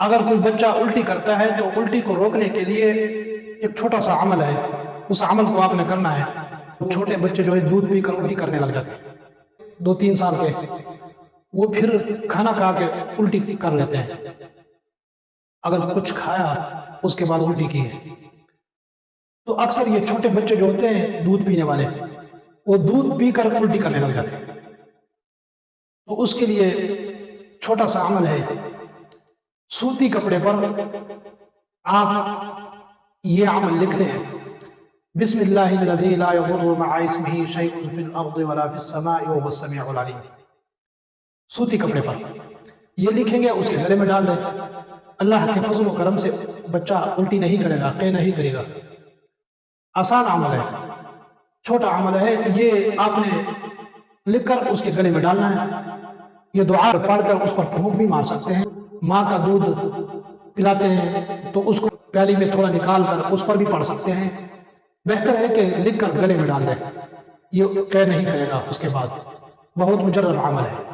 اگر کوئی بچہ الٹی کرتا ہے تو الٹی کو روکنے کے لیے ایک چھوٹا سا عمل ہے، اس عمل کو آپ نے کرنا ہے۔ چھوٹے بچے جو ہے دودھ پی کر الٹی کرنے لگ جاتے ہیں، 2-3 سال کے، وہ پھر کھانا کھا کے الٹی کر لیتے ہیں۔ اگر کچھ کھایا اس کے بعد الٹی کی ہے تو اکثر یہ چھوٹے بچے جو ہوتے ہیں دودھ پینے والے، وہ دودھ پی کر الٹی کرنے لگ جاتے ہیں۔ تو اس کے لیے چھوٹا سا عمل ہے، سوتی کپڑے پر آپ یہ عمل لکھ لیں: بسم اللہ الذی لا یضر مع اسمہ شیء فی الارض ولا فی السماء وهو السمیع العلیم۔ سوتی کپڑے پر یہ لکھیں گے، اس کے گلے میں ڈال دیں۔ اللہ کے فضل و کرم سے بچہ الٹی نہیں کرے گا، قے نہیں کرے گا۔ آسان عمل ہے، چھوٹا عمل ہے، یہ آپ نے لکھ کر اس کے گلے میں ڈالنا ہے۔ یہ دعا پڑھ کر اس پر پھونک بھی مار سکتے ہیں۔ ماں کا دودھ پلاتے ہیں تو اس کو پیالی میں تھوڑا نکال کر اس پر بھی پڑھ سکتے ہیں۔ بہتر ہے کہ لکھ کر گلے میں ڈال دیں، یہ قے نہیں کرے گا۔ اس کے بعد بہت مجرب عمل ہے۔